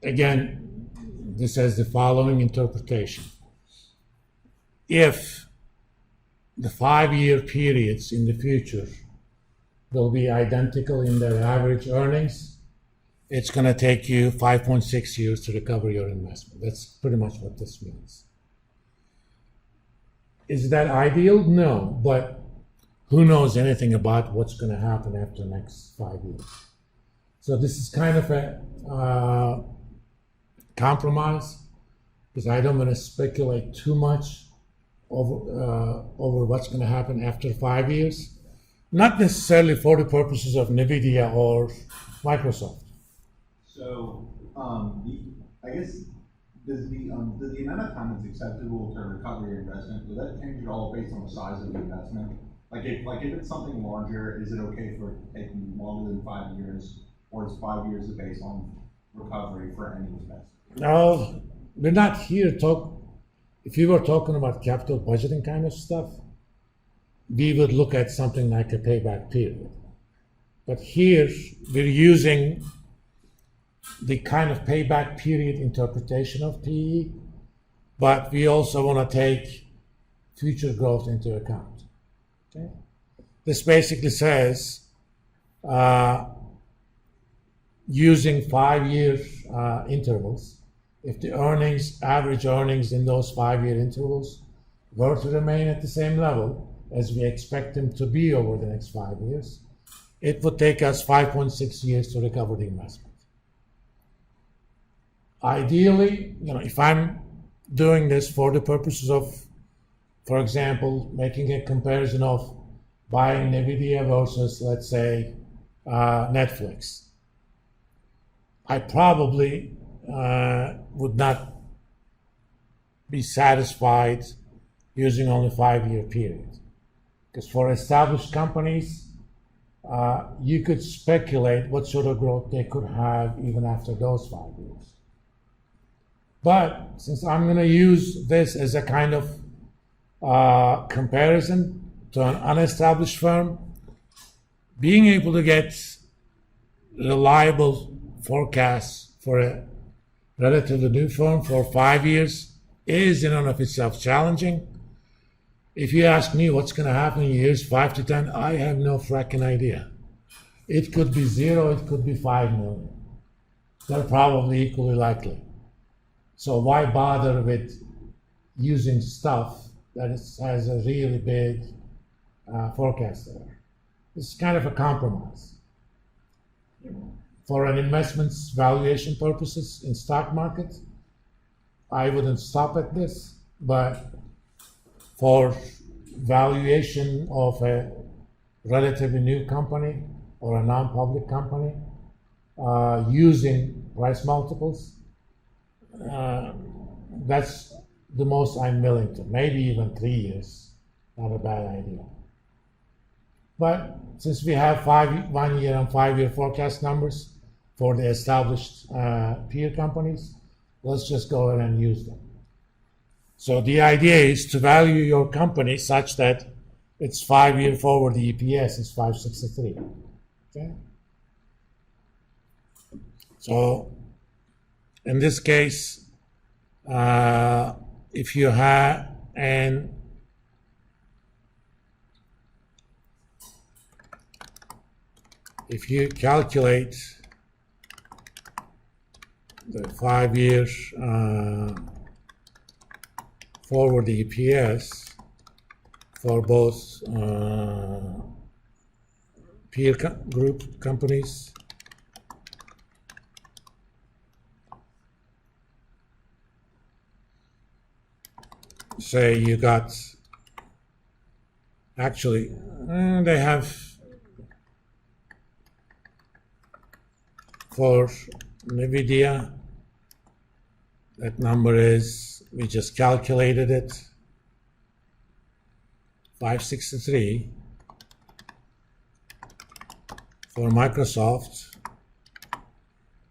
again, this has the following interpretation. If the 5-year periods in the future will be identical in their average earnings, it's going to take you 5.6 years to recover your investment. That's pretty much what this means. Is that ideal? No, but who knows anything about what's going to happen after the next 5 years? So this is kind of a compromise, because I don't want to speculate too much over what's going to happen after 5 years. Not necessarily for the purposes of NVIDIA or Microsoft. So, I guess, does the amount of time that's acceptable to recover your investment, will that change at all based on the size of the investment? Like if it's something larger, is it okay for it to take longer than 5 years, or is 5 years the baseline recovery for any investment? No, we're not here to talk. If you were talking about capital budgeting kind of stuff, we would look at something like a payback period. But here, we're using the kind of payback period interpretation of PE, but we also want to take future growth into account. Okay? This basically says using 5-year intervals, if the average earnings in those 5-year intervals were to remain at the same level as we expect them to be over the next 5 years, it would take us 5.6 years to recover the investment. Ideally, if I'm doing this for the purposes of, for example, making a comparison of buying NVIDIA versus, let's say, Netflix, I probably would not be satisfied using only 5-year period. Because for established companies, you could speculate what sort of growth they could have even after those 5 years. But since I'm going to use this as a kind of comparison to an unestablished firm, being able to get reliable forecasts for a relatively new firm for 5 years is in and of itself challenging. If you ask me what's going to happen in years 5 to 10, I have no fracking idea. It could be 0, it could be 5 million. They're probably equally likely. So why bother with using stuff that has a really big forecast there? It's kind of a compromise. For an investment's valuation purposes in stock market, I wouldn't stop at this, but for valuation of a relatively new company or a non-public company, using price multiples, that's the most I'm willing to. Maybe even 3 years, not a bad idea. But since we have 1 year and 5 year forecast numbers for the established peer companies, let's just go ahead and use them. So the idea is to value your company such that its 5 year forward EPS is 563. Okay? So in this case, if you have if you calculate the 5 year forward EPS for both peer group companies, say you got, actually, they have, for NVIDIA, that number is, we just calculated it, 563. For Microsoft,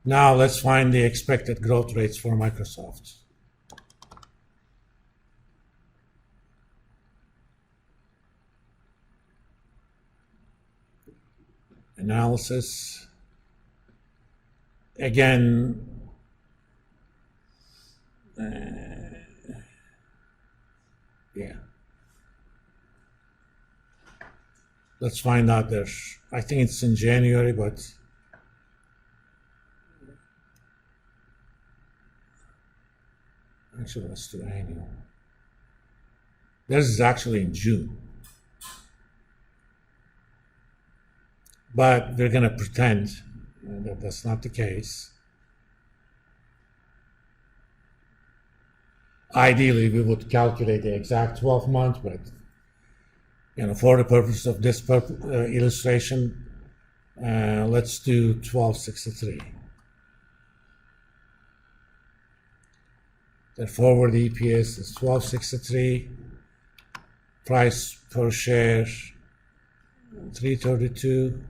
now let's find the expected growth rates for Microsoft. Analysis. Again, Yeah. Let's find out there. I think it's in January, but actually let's do annual. This is actually in June. But we're going to pretend that that's not the case. Ideally, we would calculate the exact 12 months, but for the purpose of this illustration, let's do 1263. The forward EPS is 1263. Price per share 332.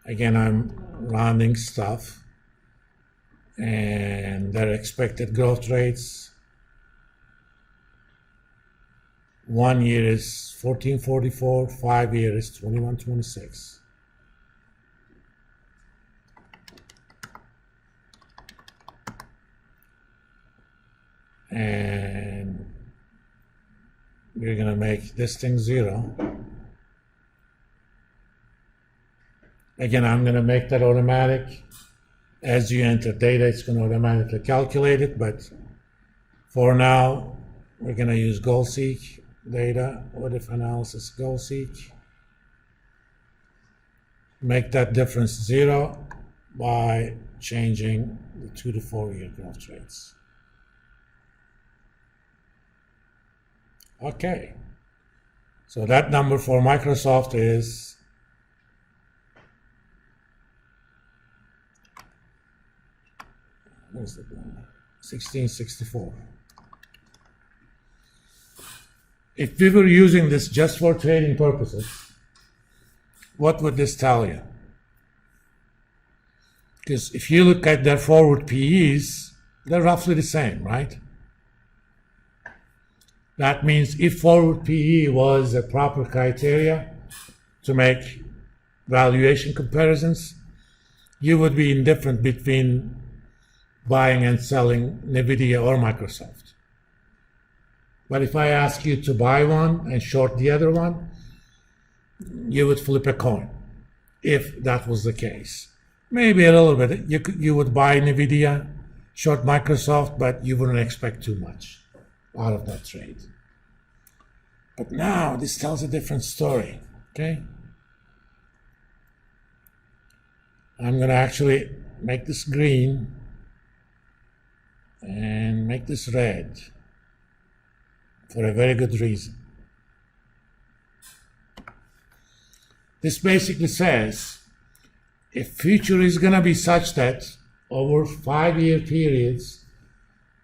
Again, I'm rounding stuff. And their expected growth rates. 1 year is 1444, 5 year is 2126. And we're gonna make this thing 0. Again, I'm gonna make that automatic. As you enter data, it's going to automatically calculate it, but for now, we're going to use goal-seek data, what if analysis goal-seek. Make that difference 0 by changing the 2 to 4 year growth rates. Okay, so that number for Microsoft is 1664. If we were using this just for trading purposes, what would this tell you? Because if you look at their forward PEs, they're roughly the same, right? That means if forward PE was a proper criteria to make valuation comparisons, you would be indifferent between buying and selling NVIDIA or Microsoft. But if I ask you to buy one and short the other one, you would flip a coin, if that was the case. Maybe a little bit. You would buy NVIDIA, short Microsoft, but you wouldn't expect too much out of that trade. But now this tells a different story, okay? I'm gonna actually make this green and make this red for a very good reason. This basically says if future is going to be such that over 5-year periods,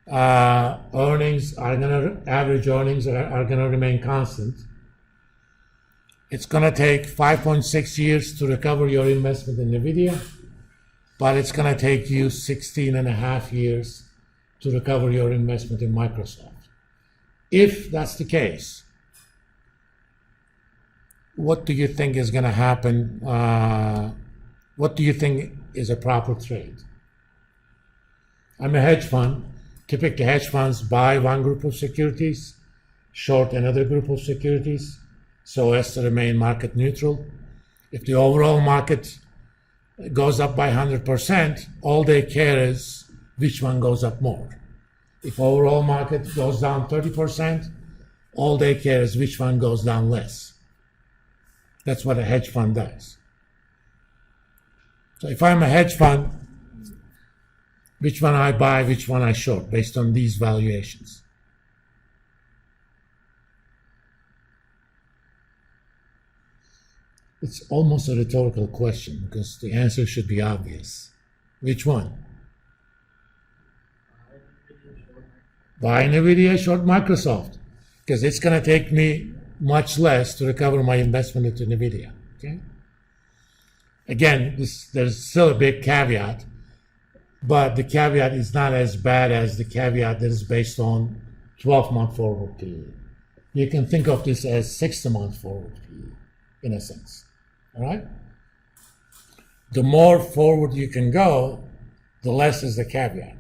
average earnings are going to remain constant, it's going to take 5.6 years to recover your investment in NVIDIA, but it's going to take you 16 and a half years to recover your investment in Microsoft. If that's the case, what do you think is going to happen? What do you think is a proper trade? I'm a hedge fund. Typically, hedge funds buy one group of securities, short another group of securities, so as to remain market neutral. If the overall market goes up by 100%, all they care is which one goes up more. If overall market goes down 30%, all they care is which one goes down less. That's what a hedge fund does. So if I'm a hedge fund, which one I buy, which one I short, based on these valuations? It's almost a rhetorical question because the answer should be obvious. Which one? Buy NVIDIA, short Microsoft, because it's going to take me much less to recover my investment into NVIDIA. Okay. Again, there's still a big caveat, but the caveat is not as bad as the caveat that is based on 12-month forward PE. You can think of this as 60-month forward PE, in a sense. All right. The more forward you can go, the less is the caveat.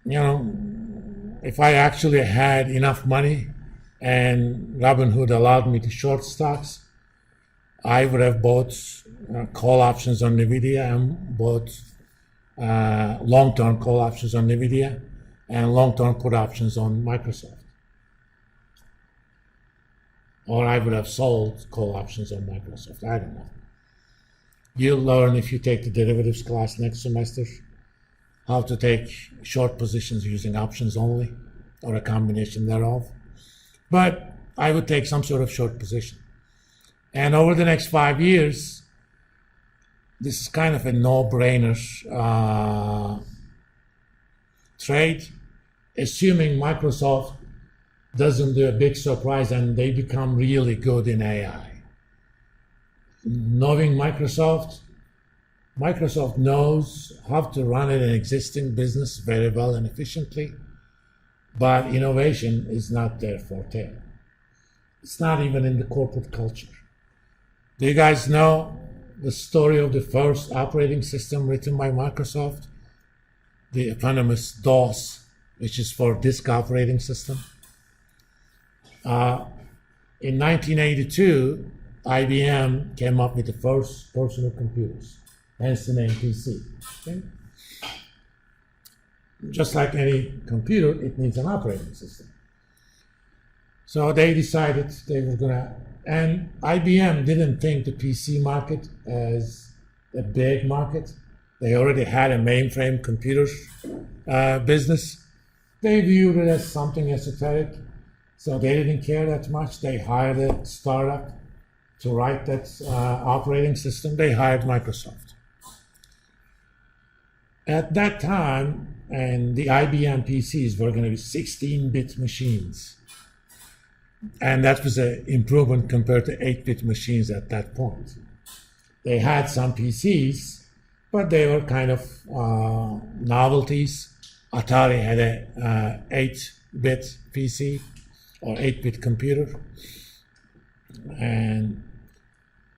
You know, if I actually had enough money and Robinhood allowed me to short stocks, I would have bought call options on NVIDIA and bought long-term call options on NVIDIA and long-term put options on Microsoft. Or I would have sold call options on Microsoft. I don't know. You'll learn if you take the derivatives class next semester how to take short positions using options only or a combination thereof. But I would take some sort of short position. And over the next 5 years, this is kind of a no-brainer trade, assuming Microsoft doesn't do a big surprise and they become really good in AI. Knowing Microsoft knows how to run an existing business very well and efficiently, but innovation is not their forte. It's not even in the corporate culture. Do you guys know the story of the first operating system written by Microsoft? The eponymous DOS, which is for Disk Operating System. In 1982, IBM came up with the first personal computers, hence the name PC. Okay? Just like any computer, it needs an operating system. So they decided they were gonna, and IBM didn't think the PC market as a big market. They already had a mainframe computer business. They viewed it as something esoteric, so they didn't care that much. They hired a startup to write that operating system. They hired Microsoft. At that time, and the IBM PCs were going to be 16-bit machines. And that was an improvement compared to 8-bit machines at that point. They had some PCs, but they were kind of novelties. Atari had a 8-bit PC or 8-bit computer. And